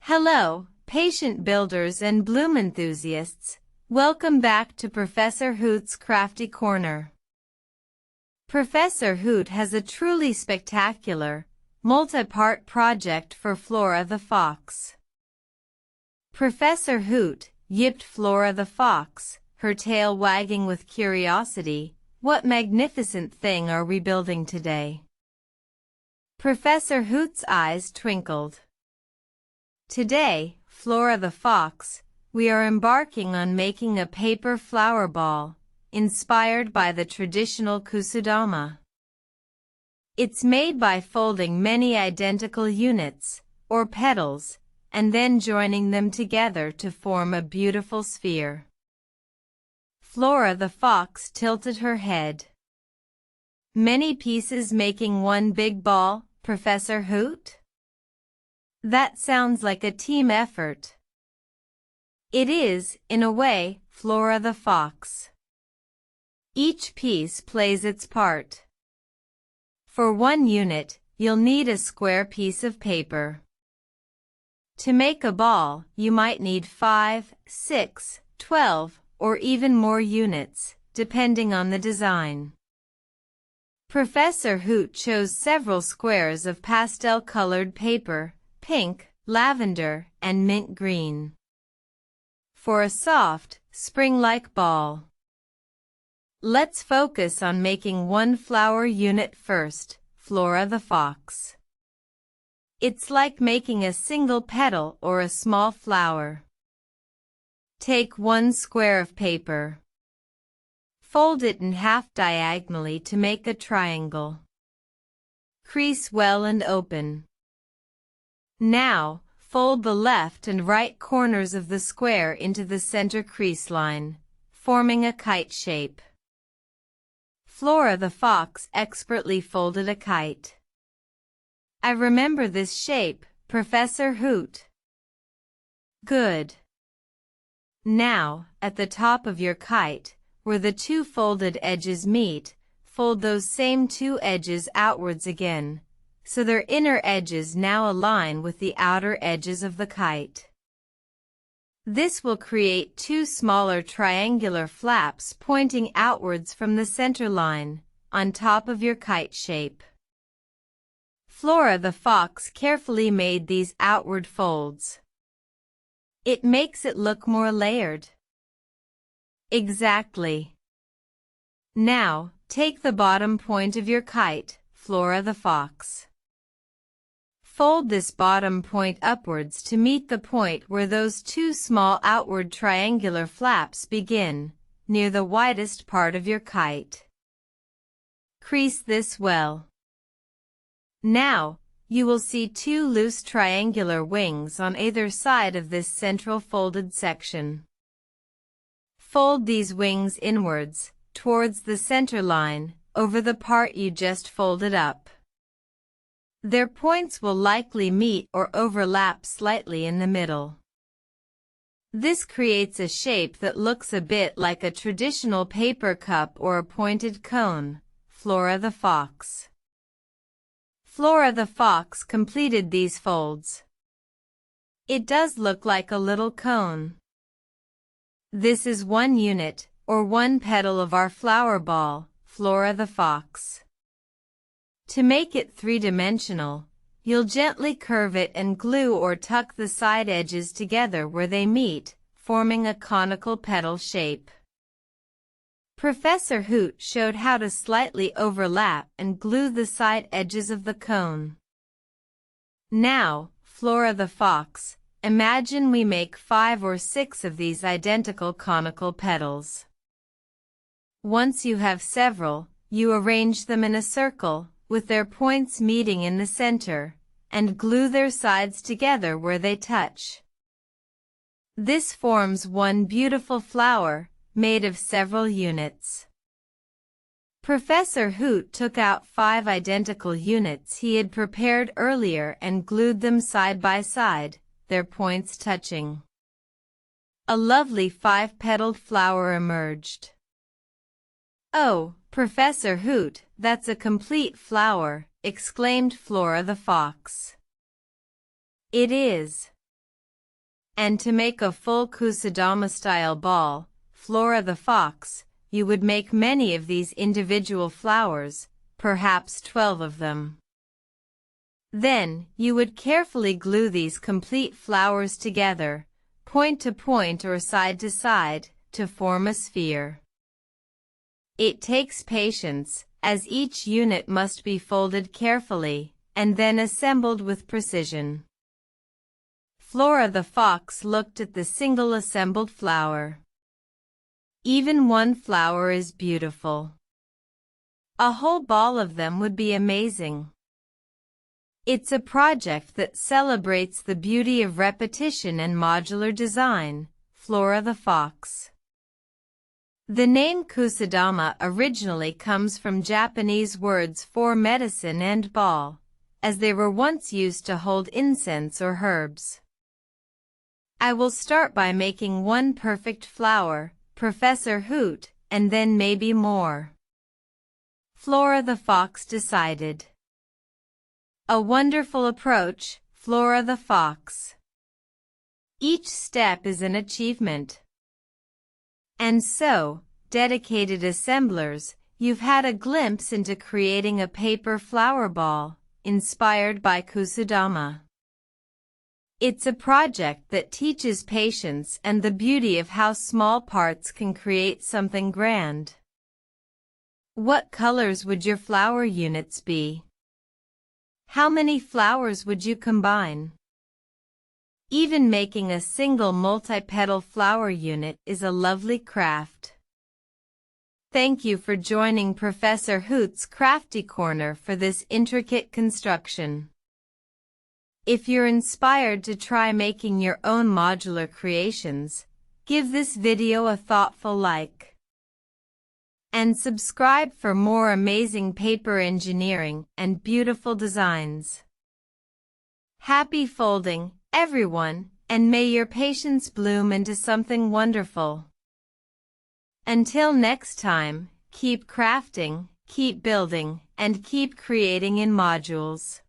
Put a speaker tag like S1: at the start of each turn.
S1: Hello, patient builders and bloom enthusiasts. Welcome back to Professor Hoot's Crafty Corner. Professor Hoot has a truly spectacular, multi-part project for Flora the Fox. Professor Hoot yipped Flora the Fox, her tail wagging with curiosity. What magnificent thing are we building today? Professor Hoot's eyes twinkled. Today, Flora the Fox, we are embarking on making a paper flower ball, inspired by the traditional Kusudama. It's made by folding many identical units, or petals, and then joining them together to form a beautiful sphere. Flora the Fox tilted her head. Many pieces making one big ball, Professor Hoot? That sounds like a team effort. It is, in a way, Flora the Fox. Each piece plays its part. For one unit, you'll need a square piece of paper. To make a ball, you might need 5, 6, 12, or even more units, depending on the design. Professor Hoot chose several squares of pastel-colored paper, pink, lavender, and mint green, for a soft, spring-like ball. Let's focus on making one flower unit first, Flora the Fox. It's like making a single petal or a small flower. Take one square of paper. Fold it in half diagonally to make a triangle. Crease well and open. Now, fold the left and right corners of the square into the center crease line, forming a kite shape. Flora the Fox expertly folded a kite. I remember this shape, Professor Hoot. Good. Now, at the top of your kite, where the two folded edges meet, fold those same two edges outwards again, so their inner edges now align with the outer edges of the kite. This will create two smaller triangular flaps pointing outwards from the center line, on top of your kite shape. Flora the Fox carefully made these outward folds. It makes it look more layered. Exactly. Now, take the bottom point of your kite, Flora the Fox. Fold this bottom point upwards to meet the point where those two small outward triangular flaps begin, near the widest part of your kite. Crease this well. Now, you will see two loose triangular wings on either side of this central folded section. Fold these wings inwards, towards the center line, over the part you just folded up. Their points will likely meet or overlap slightly in the middle. This creates a shape that looks a bit like a traditional paper cup or a pointed cone, Flora the Fox. Flora the Fox completed these folds. It does look like a little cone. This is one unit, or one petal of our flower ball, Flora the Fox. To make it three-dimensional, you'll gently curve it and glue or tuck the side edges together where they meet, forming a conical petal shape. Professor Hoot showed how to slightly overlap and glue the side edges of the cone. Now, Flora the Fox, imagine we make 5 or 6 of these identical conical petals. Once you have several, you arrange them in a circle, with their points meeting in the center, and glue their sides together where they touch. This forms one beautiful flower, made of several units. Professor Hoot took out 5 identical units he had prepared earlier and glued them side by side, their points touching. A lovely 5-petaled flower emerged. Oh, Professor Hoot, that's a complete flower, exclaimed Flora the Fox. It is. And to make a full Kusudama-style ball, Flora the Fox, you would make many of these individual flowers, perhaps 12 of them. Then, you would carefully glue these complete flowers together, point to point or side to side, to form a sphere. It takes patience, as each unit must be folded carefully, and then assembled with precision. Flora the Fox looked at the single assembled flower. Even one flower is beautiful. A whole ball of them would be amazing. It's a project that celebrates the beauty of repetition and modular design, Flora the Fox. The name Kusudama originally comes from Japanese words for medicine and ball, as they were once used to hold incense or herbs. I will start by making one perfect flower, Professor Hoot, and then maybe more. Flora the Fox decided. A wonderful approach, Flora the Fox. Each step is an achievement. And so, dedicated assemblers, you've had a glimpse into creating a paper flower ball, inspired by Kusudama. It's a project that teaches patience and the beauty of how small parts can create something grand. What colors would your flower units be? How many flowers would you combine? Even making a single multi-petal flower unit is a lovely craft. Thank you for joining Professor Hoot's Crafty Corner for this intricate construction. If you're inspired to try making your own modular creations, give this video a thoughtful like. And subscribe for more amazing paper engineering and beautiful designs. Happy folding, everyone, and may your patience bloom into something wonderful. Until next time, keep crafting, keep building, and keep creating in modules.